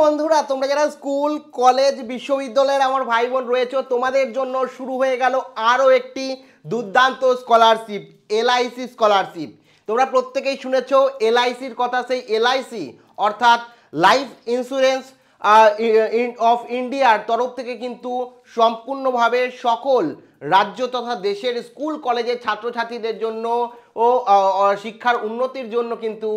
বন্ধুরা, তোমরা যারা স্কুল কলেজ বিশ্ববিদ্যালয়ের আমার ভাই বোন রয়েছে, তোমাদের জন্য শুরু হয়ে গেল আরও একটি দুর্দান্ত স্কলারশিপ, এলআইসি স্কলারশিপ। তোমরা প্রত্যেকেই শুনেছ এলআইসির কথা। সেই এলআইসি অর্থাৎ লাইফ ইন্স্যুরেন্স অফ ইন্ডিয়ার তরফ থেকে কিন্তু সম্পূর্ণভাবে সকল রাজ্য তথা দেশের স্কুল কলেজের ছাত্রছাত্রীদের জন্য ও শিক্ষার উন্নতির জন্য কিন্তু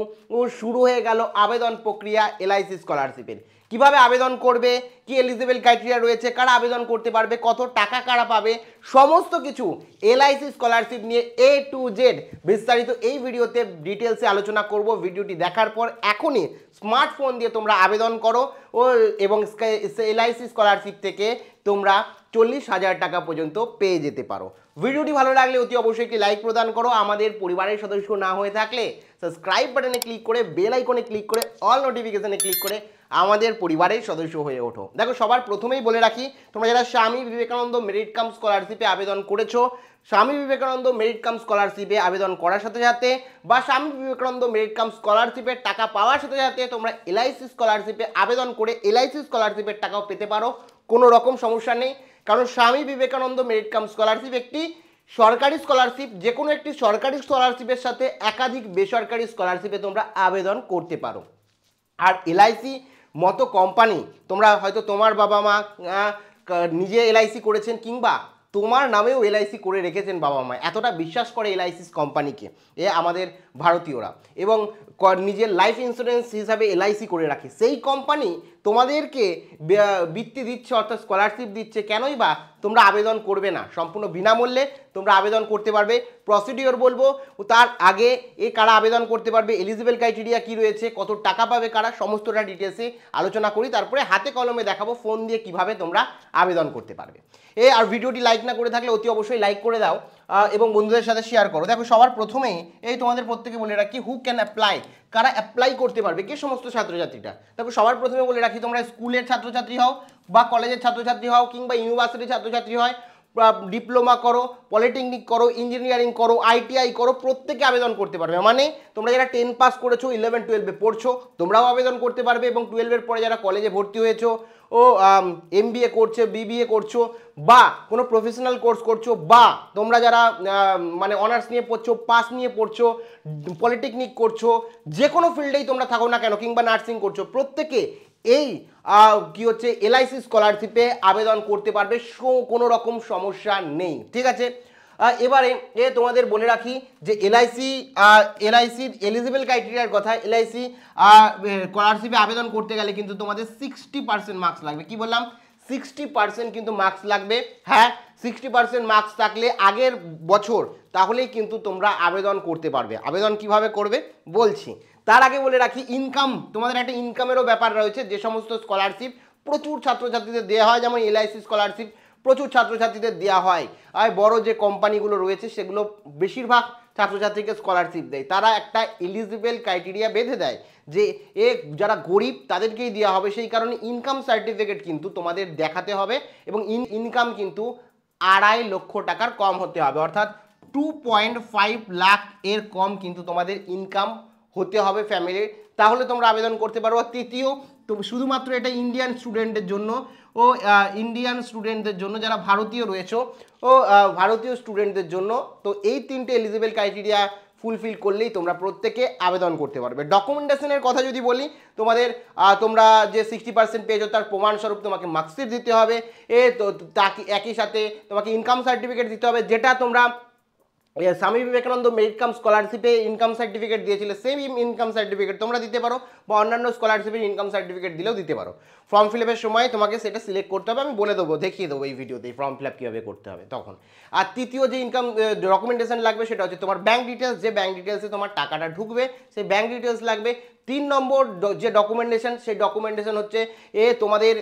শুরু হয়ে গেল আবেদন প্রক্রিয়া এলআইসি স্কলারশিপের। কিভাবে আবেদন করবে, কি এলিজিবল ক্রাইটেরিয়া রয়েছে, কারা আবেদন করতে পারবে, কত টাকা কারা পাবে, সমস্ত কিছু এলআইসি স্কলারশিপ নিয়ে এ টু জেড বিস্তারিত এই ভিডিওতে ডিটেলসে আলোচনা করব। ভিডিওটি দেখার পর এখনই স্মার্টফোন দিয়ে তোমরা আবেদন করো এবং এলআইসি স্কলারশিপ থেকে তোমরা 40,000 টাকা পর্যন্ত পেয়ে যেতে পারো। ভিডিওটি ভালো লাগলে অতি অবশ্যই একটি লাইক প্রদান করো। আমাদের পরিবারের সদস্য না হয়ে থাকলে সাবস্ক্রাইব বাটনে ক্লিক করে বেল আইকনে ক্লিক করে অল নোটিফিকেশনে ক্লিক করে আমাদের পরিবারের সদস্য হয়ে ওঠো। দেখো, সবার প্রথমেই বলে রাখি, তোমরা যারা স্বামী বিবেকানন্দ মেরিট কাম স্কলারশিপে আবেদন করেছো, স্বামী বিবেকানন্দ মেরিট কাম স্কলারশিপে আবেদন করার সাথে সাথে বা স্বামী বিবেকানন্দ মেরিট কাম স্কলারশিপের টাকা পাওয়ার সাথে সাথে তোমরা এলআইসি স্কলারশিপে আবেদন করে এলআইসি স্কলারশিপের টাকাও পেতে পারো, কোনো রকম সমস্যা নেই। কারণ স্বামী বিবেকানন্দ মেরিট কাম স্কলারশিপ একটি সরকারি স্কলারশিপ। যে কোনো একটি সরকারি স্কলারশিপের সাথে একাধিক বেসরকারি স্কলারশিপে তোমরা আবেদন করতে পারো। আর এলআইসি মতো কোম্পানি, তোমরা হয়তো তোমার বাবা মা নিজে এলআইসি করেছেন কিংবা তোমার নামেও এলআইসি করে রেখেছেন বাবা মা, এতটা বিশ্বাস করে এলআইসি কোম্পানিকে আমাদের ভারতীয়রা, এবং নিজের লাইফ ইন্স্যুরেন্স হিসাবে এলআইসি করে রাখে। সেই কোম্পানি তোমাদেরকে বৃত্তি দিচ্ছে অর্থাৎ স্কলারশিপ দিচ্ছে, কেনই বা তোমরা আবেদন করবে না? সম্পূর্ণ বিনামূল্যে তোমরা আবেদন করতে পারবে। প্রসিডিওর বলবো, তার আগে কারা আবেদন করতে পারবে, এলিজিবল ক্রাইটেরিয়া কি রয়েছে, কত টাকা পাবে কারা, সমস্তটা ডিটেলসে আলোচনা করি। তারপরে হাতে কলমে দেখাবো ফোন দিয়ে কিভাবে তোমরা আবেদন করতে পারবে। আর ভিডিওটি লাইক না করে থাকলে অতি অবশ্যই লাইক করে দাও এবং বন্ধুদের সাথে শেয়ার করো। দেখো, সবার প্রথমেই তোমাদের প্রত্যেকে বলে রাখি, হু ক্যান অ্যাপ্লাই, কারা অ্যাপ্লাই করতে পারবে, কে সমস্ত ছাত্রছাত্রীরা। দেখো, সবার প্রথমে বলে রাখি, তোমরা স্কুলের ছাত্রছাত্রী হও বা কলেজের ছাত্রছাত্রী হও কিংবা ইউনিভার্সিটির ছাত্রছাত্রী হয়, ডিপ্লোমা করো, পলিটেকনিক করো, ইঞ্জিনিয়ারিং করো, আইটিআই করো, প্রত্যেকে আবেদন করতে পারবে। মানে তোমরা যারা 10 পাস করেছো, 11-12 পড়ছো, তোমরাও আবেদন করতে পারবে। এবং 12-এর পরে যারা কলেজে ভর্তি হয়েছো, এমবিএ করছো, বিবিএ করছো বা কোনো প্রফেশনাল কোর্স করছো, বা তোমরা যারা মানে অনার্স নিয়ে পড়ছো, পাস নিয়ে পড়ছো, পলিটেকনিক করছো, যে কোনো ফিল্ডেই তোমরা থাকো না কেন, কিংবা নার্সিং করছো, প্রত্যেকে কি হচ্ছে এলআইসি স্কলারশিপে আবেদন করতে পারবে, কোনো রকম সমস্যা নেই। ঠিক আছে, এবারে তোমাদের বলে রাখি যে এলআইসির এলিজিবল ক্রাইটেরিয়ার কথা। এলআইসি স্কলারশিপে আবেদন করতে গেলে কিন্তু তোমাদের 60% মার্কস লাগবে। কি বললাম? 60% কিন্তু মার্কস লাগবে। হ্যাঁ, 60% মার্কস থাকলে আগের বছর, তাহলেই কিন্তু তোমরা আবেদন করতে পারবে। আবেদন কিভাবে করবে বলছি, তার আগে বলে রাখি, ইনকাম, তোমাদের একটা ইনকামেরও ব্যাপার রয়েছে। যে সমস্ত স্কলারশিপ প্রচুর ছাত্রছাত্রীদের দেওয়া হয়, যেমন এলআইসি স্কলারশিপ প্রচুর ছাত্রছাত্রীদের দেওয়া হয়, আর বড় যে কোম্পানিগুলো রয়েছে সেগুলো বেশিরভাগ ছাত্রছাত্রীকে স্কলারশিপ দেয়। তারা একটা এলিজিবল ক্রাইটেরিয়া বেঁধে দেয় যে যারা গরিব তাদেরকেই দেওয়া হবে। সেই কারণে ইনকাম সার্টিফিকেট কিন্তু তোমাদের দেখাতে হবে এবং ইনকাম কিন্তু 2.5 লক্ষ টাকার কম হতে হবে, অর্থাৎ 2.5 লাখ এর কম কিন্তু তোমাদের ইনকাম হতে হবে ফ্যামিলির, তাহলে তোমরা আবেদন করতে পারো। আর তৃতীয়, তো শুধুমাত্র এটা ইন্ডিয়ান স্টুডেন্টদের জন্য ইন্ডিয়ান স্টুডেন্টদের জন্য, যারা ভারতীয় রয়েছে ভারতীয় স্টুডেন্টদের জন্য। তো এই 3টে এলিজিবল ক্রাইটেরিয়া ফুলফিল করলেই তোমরা প্রত্যেকে আবেদন করতে পারবে। ডকুমেন্টেশনের কথা যদি বলি, তোমরা যে 60% পেয়েছো তার প্রমাণস্বরূপ তোমাকে মার্কশিট দিতে হবে, তো একই সাথে তোমাকে ইনকাম সার্টিফিকেট দিতে হবে, যেটা তোমরা স্বামী বিবেকানন্দ মেরিট কাম স্কলারশিপে ইনকাম সার্টিফিকেট দিয়েছিলে, সেম ইনকাম সার্টিফিকেট তোমরা দিতে পারো, বা অন্যান্য স্কলারশিপের ইনকাম সার্টিফিকেট দিলেও দিতে পারো। ফর্ম ফিল আপের সময় তোমাকে সেটা সিলেক্ট করতে হবে, আমি বলে দেবো, দেখিয়ে দেবো এই ভিডিওতে ফর্ম ফিল আপ কীভাবে করতে হবে তখন। আর তৃতীয় যে ইনকাম ডকুমেন্টেশন লাগবে সেটা হচ্ছে তোমার ব্যাঙ্ক ডিটেলস, যে ব্যাঙ্ক ডিটেলসে তোমার টাকাটা ঢুকবে সেই ব্যাঙ্ক ডিটেলস লাগবে। 3 নম্বর যে ডকুমেন্টেশন, সেই ডকুমেন্টেশন হচ্ছে তোমাদের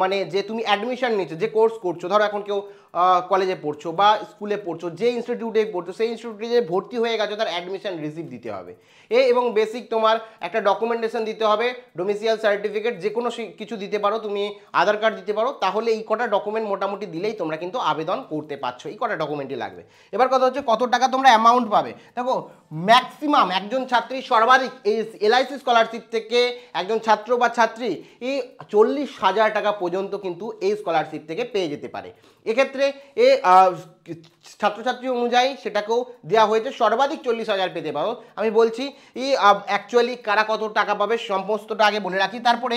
মানে যে তুমি অ্যাডমিশন নিচ্ছো, যে কোর্স করছো, ধরো এখন কেউ কলেজে পড়ছো বা স্কুলে পড়ছো, যে ইনস্টিটিউটে পড়ছো সেই ইনস্টিটিউটে যে ভর্তি হয়ে গেছো তার অ্যাডমিশন রিসিপ্ট দিতে হবে। এবং বেসিক তোমার একটা ডকুমেন্টেশন দিতে হবে, ডোমিসাইল সার্টিফিকেট, যে কোনো কিছু দিতে পারো, তুমি আধার কার্ড দিতে পারো, তাহলে এই কটা ডকুমেন্ট মোটামুটি দিলেই তোমরা কিন্তু আবেদন করতে পারছো। এই কটা ডকুমেন্টই লাগবে। এবার কথা হচ্ছে কত টাকা তোমরা অ্যামাউন্ট পাবে। দেখো, ম্যাক্সিমাম একজন ছাত্রী সর্বাধিক এই এলআইসি এলআইসি স্কলারশিপ থেকে একজন ছাত্র বা ছাত্রী এই 40,000 টাকা পর্যন্ত কিন্তু এই স্কলারশিপ থেকে পেয়ে যেতে পারে। এক্ষেত্রে এ ছাত্রছাত্রী অনুযায়ী সেটাকেও দেওয়া হয়েছে, সর্বাধিক 40,000 পেতে পারো। আমি বলছি অ্যাকচুয়ালি কারা কত টাকা পাবে সমস্তটা আগে বলে রাখি, তারপরে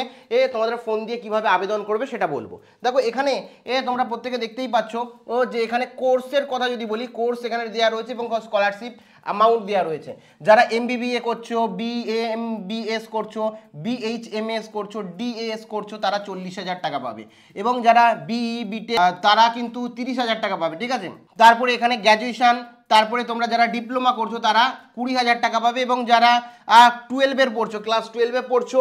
তোমাদের ফোন দিয়ে কিভাবে আবেদন করবে সেটা বলবো। দেখো এখানে তোমরা প্রত্যেকে দেখতেই পাচ্ছ যে এখানে কোর্সের কথা যদি বলি, কোর্স এখানে দেওয়া রয়েছে এবং স্কলারশিপ অ্যামাউন্ট দেওয়া রয়েছে। যারা এমবিবিএ করছো, বিএমবিএস করছো, বিএইচএমএস করছো, ডিএএস করছো, তারা 40,000 টাকা পাবে এবং যারা বিই বিটেক তারা কিন্তু 30,000 টাকা পাবে, ঠিক আছে। তারপরে এখানে গ্র্যাজুয়েশন, তারপরে তোমরা যারা ডিপ্লোমা করছো তারা 20,000 টাকা পাবে এবং যারা 12-এর পড়ছো, ক্লাস 12-এ পড়ছো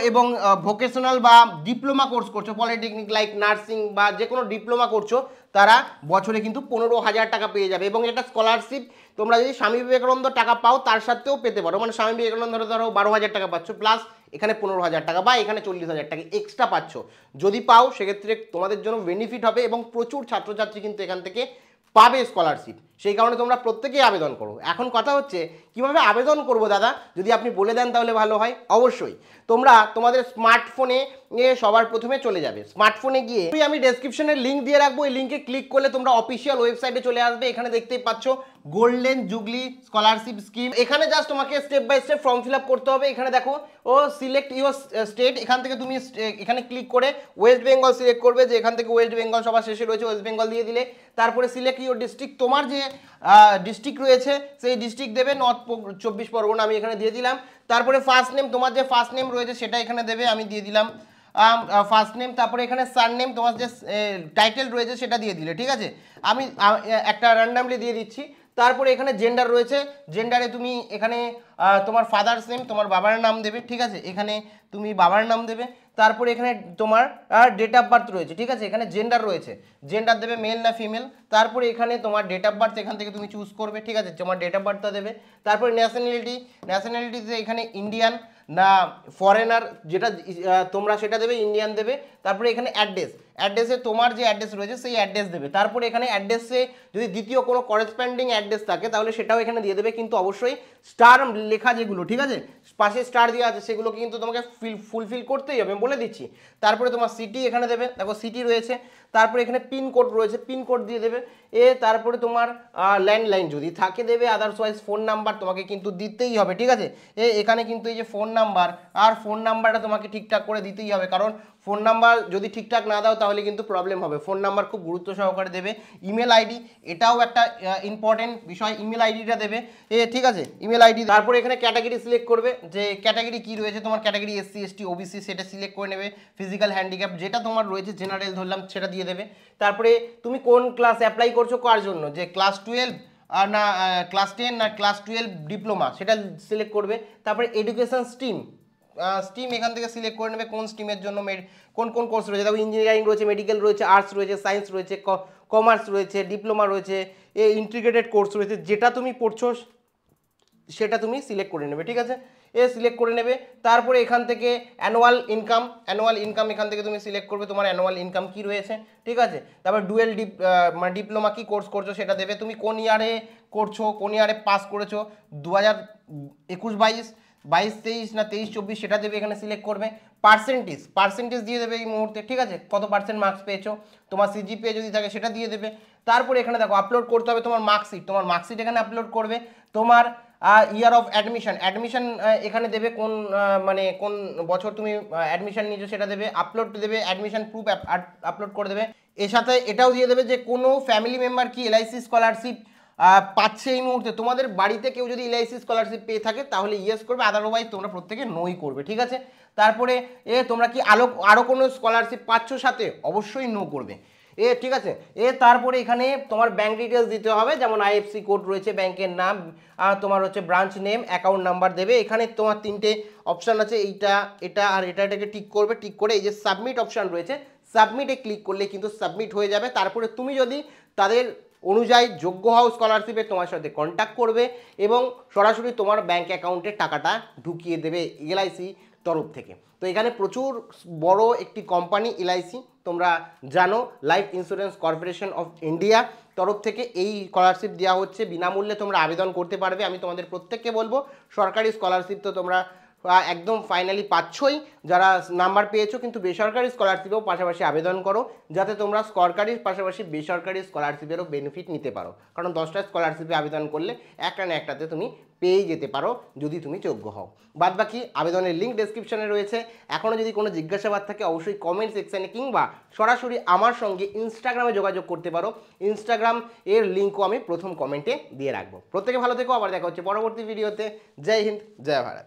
এবং ভোকেশনাল বা ডিপ্লোমা কোর্স করছো, পলিটেকনিক লাইক নার্সিং বা যে কোনো ডিপ্লোমা করছো, তারা বছরে কিন্তু 15,000 টাকা পেয়ে যাবে। এবং এটা স্কলারশিপ তোমরা যদি স্বামী বিবেকানন্দ টাকা পাও তার সাথেও পেতে পারো, মানে স্বামী বিবেকানন্দ ধরো 12,000 টাকা পাচ্ছ, প্লাস এখানে 15,000 টাকা বা এখানে 40,000 টাকা এক্সট্রা পাচ্ছ। যদি পাও সেক্ষেত্রে তোমাদের জন্য বেনিফিট হবে এবং প্রচুর ছাত্রছাত্রী কিন্তু এখান থেকে পাবে স্কলারশিপ, সেই কারণে তোমরা প্রত্যেকেই আবেদন করো। এখন কথা হচ্ছে কিভাবে আবেদন করবো দাদা, যদি আপনি বলে দেন তাহলে ভালো হয়। অবশ্যই তোমরা তোমাদের স্মার্টফোনে সবার প্রথমে চলে যাবে, স্মার্টফোনে গিয়ে আমি ডেসক্রিপশনের লিঙ্ক দিয়ে রাখবো, এই লিঙ্কে ক্লিক করলে তোমরা অফিসিয়াল ওয়েবসাইটে চলে আসবে। এখানে দেখতেই পাচ্ছ গোল্ডেন জুবলি স্কলারশিপ স্কিম, এখানে জাস্ট তোমাকে step by step form fill up করতে হবে। এখানে দেখো সিলেক্ট ইউর স্টেট, এখান থেকে তুমি এখানে ক্লিক করে ওয়েস্ট বেঙ্গল সিলেক্ট করবে, যে এখান থেকে ওয়েস্ট বেঙ্গল সবার শেষে রয়েছে, ওয়েস্ট বেঙ্গল দিয়ে দিলে তারপরে সিলেক্ট ইউর ডিস্ট্রিক্ট, তোমার যে ডিস্ট্রিক্ট রয়েছে সেই ডিস্ট্রিক্ট দেবে, নর্থ 24 পরগনা আমি এখানে দিয়ে দিলাম। তারপরে ফার্স্ট নেম, তোমার যে ফার্স্ট নেম রয়েছে সেটা এখানে দেবে, আমি দিয়ে দিলাম ফার্স্ট নেম। তারপরে এখানে সার নেম, তোমার যে টাইটেল রয়েছে সেটা দিয়ে দিলে, ঠিক আছে। আমি একটা র্যান্ডামলি দিয়ে দিচ্ছি। তারপরে এখানে জেন্ডার রয়েছে, জেন্ডারে তুমি এখানে তোমার ফাদার্স নেম, তোমার বাবার নাম দেবে, ঠিক আছে, এখানে তুমি বাবার নাম দেবে। তারপরে এখানে তোমার ডেট অফ বার্থ রয়েছে, ঠিক আছে, এখানে জেন্ডার রয়েছে, জেন্ডার দেবে মেল না ফিমেল। তারপরে এখানে তোমার ডেট অফ বার্থ এখান থেকে তুমি চুজ করবে, ঠিক আছে, তোমার ডেট অফ বার্থটা দেবে। তারপরে ন্যাশনালিটি, ন্যাশনালিটিতে এখানে ইন্ডিয়ান না ফরেনার, যেটা তোমরা সেটা দেবে, ইন্ডিয়ান দেবে। তারপরে এখানে অ্যাড্রেস, অ্যাড্রেসে তোমার যে অ্যাড্রেস রয়েছে সেই অ্যাড্রেস দেবে। তারপরে এখানে অ্যাড্রেসে যদি দ্বিতীয় কোনো করেসপন্ডিং অ্যাড্রেস থাকে তাহলে সেটাও এখানে দিয়ে দেবে, কিন্তু অবশ্যই স্টার লেখা যেগুলো, ঠিক আছে, পাশে স্টার দেওয়া আছে সেগুলোকে কিন্তু তোমাকে ফুলফিল করতেই হবে, বলে দিচ্ছি। তারপরে তোমার সিটি এখানে দেবে, দেখো সিটি রয়েছে। তারপরে এখানে পিনকোড রয়েছে, পিনকোড দিয়ে দেবে। তারপরে তোমার ল্যান্ডলাইন যদি থাকে দেবে, আদারওয়াইজ ফোন নাম্বার তোমাকে কিন্তু দিতেই হবে, ঠিক আছে। এখানে কিন্তু এই যে ফোন নাম্বার, আর ফোন নাম্বারটা তোমাকে ঠিকঠাক করে দিতেই হবে, কারণ ফোন নাম্বার যদি ঠিকঠাক না দাও তাহলে কিন্তু প্রবলেম হবে। ফোন নাম্বার খুব গুরুত্ব সহকারে দেবে। ইমেল আইডি, এটাও একটা ইম্পর্টেন্ট বিষয়, ইমেল আইডিটা দেবে, ঠিক আছে, ইমেল আইডি। তারপরে এখানে ক্যাটাগরি সিলেক্ট করবে, যে ক্যাটাগরি কি রয়েছে তোমার, ক্যাটাগরি এসসি এসটি ওবিসি সেটা সিলেক্ট করে নেবে। ফিজিক্যাল হ্যান্ডিক্যাপ যেটা তোমার রয়েছে, জেনারেল ধরলাম, সেটা দিয়ে দেবে। তারপরে তুমি কোন ক্লাস অ্যাপ্লাই করছো কার জন্য, যে ক্লাস 12 আর না ক্লাস 10 না ক্লাস 12 ডিপ্লোমা, সেটা সিলেক্ট করবে। তারপরে এডুকেশন স্ট্রিম, স্ট্রিম এখান থেকে সিলেক্ট করে নেবে কোন স্ট্রিমের জন্য কোন কোন কোর্স রয়েছে, দেখো ইঞ্জিনিয়ারিং রয়েছে, মেডিকেল রয়েছে, আর্টস রয়েছে, সায়েন্স রয়েছে, কমার্স রয়েছে, ডিপ্লোমা রয়েছে, ইন্টিগ্রেটেড কোর্স রয়েছে, যেটা তুমি পড়ছো সেটা তুমি সিলেক্ট করে নেবে, ঠিক আছে, সিলেক্ট করে নেবে। তারপরে এখান থেকে অ্যানুয়াল ইনকাম, অ্যানুয়াল ইনকাম এখান থেকে তুমি সিলেক্ট করবে, তোমার অ্যানুয়াল ইনকাম কি রয়েছে, ঠিক আছে। তারপর ডুয়েল মানে ডিপ্লোমা কি কোর্স করছো সেটা দেবে, তুমি কোন ইয়ারে করছো, কোন ইয়ারে পাস করেছো, 2021-22, 22-23 না 23-24 সেটা দেবে, এখানে সিলেক্ট করবে। পার্সেন্টেজ দিয়ে দেবে এই মুহূর্তে, ঠিক আছে, কত পার্সেন্ট মার্কস পেয়েছো, তোমার সিজিপিএ যদি থাকে সেটা দিয়ে দেবে। তারপরে এখানে দেখো আপলোড করতে হবে তোমার মার্কশিট, তোমার মার্কশিট এখানে আপলোড করবে। তোমার ইয়ার অফ অ্যাডমিশন এখানে দেবে, কোন মানে কোন বছর তুমি অ্যাডমিশন নিয়েছো সেটা দেবে, আপলোড দেবে, অ্যাডমিশন প্রুফ আপলোড করে দেবে। এর সাথে এটাও দিয়ে দেবে যে কোনো ফ্যামিলি মেম্বার কি এলআইসি স্কলারশিপ পাচ্ছে এই মুহূর্তে, তোমাদের বাড়িতে কেউ যদি এলআইসি স্কলারশিপ পেয়ে থাকে তাহলে ইয়েস করবে, আদারওয়াইজ তোমরা প্রত্যেকে নোই করবে, ঠিক আছে। তারপরে তোমরা কি আরও কোনো স্কলারশিপ পাচ্ছ সাথে, অবশ্যই নো করবে, ঠিক আছে। তারপরে এখানে তোমার ব্যাঙ্ক ডিটেলস দিতে হবে, যেমন আইএফসি কোড রয়েছে, ব্যাংকের নাম, তোমার হচ্ছে ব্রাঞ্চ নেম, অ্যাকাউন্ট নাম্বার দেবে। এখানে তোমার 3টে অপশান আছে, এটা আর এটাকে টিক করবে, টিক করে এই যে সাবমিট অপশান রয়েছে, সাবমিটে ক্লিক করলে কিন্তু সাবমিট হয়ে যাবে। তারপরে তুমি যদি তাদের অনুযায়ী যোগ্য হও স্কলারশিপে, তোমার সাথে কন্ট্যাক্ট করবে এবং সরাসরি তোমার ব্যাঙ্ক অ্যাকাউন্টে টাকাটা ঢুকিয়ে দেবে এলআইসি তরফ থেকে। তো এখানে প্রচুর বড় একটি কোম্পানি এলআইসি, তোমরা জানো, life insurance corporation of India তরফ থেকে এই স্কলারশিপ দেওয়া হচ্ছে, বিনামূল্যে তোমরা আবেদন করতে পারবে। আমি তোমাদের প্রত্যেককে বলবো সরকারি স্কলারশিপ তো তোমরা একদম ফাইনালি পাচ্ছই, যারা নাম্বার পেয়েছো কিন্তু বেসরকারি স্কলারশিপেও পাশাপাশি আবেদন করো, যাতে তোমরা সরকারির পাশাপাশি বেসরকারি স্কলারশিপেরও বেনিফিট নিতে পারো। কারণ 10টা স্কলারশিপে আবেদন করলে একটা না একটাতে তুমি পেয়ে যেতে পারো যদি তুমি যোগ্য হও। বাদ বাকি আবেদনের লিঙ্ক ডেসক্রিপশনে রয়েছে। এখনও যদি কোনো জিজ্ঞাসাবাদ থাকে অবশ্যই কমেন্ট সেকশানে কিংবা সরাসরি আমার সঙ্গে ইনস্টাগ্রামে যোগাযোগ করতে পারো। ইনস্টাগ্রাম এর লিঙ্কও আমি প্রথম কমেন্টে দিয়ে রাখবো। প্রত্যেকে ভালো থেকো, আবার দেখা হচ্ছে পরবর্তী ভিডিওতে। জয় হিন্দ, জয় ভারত।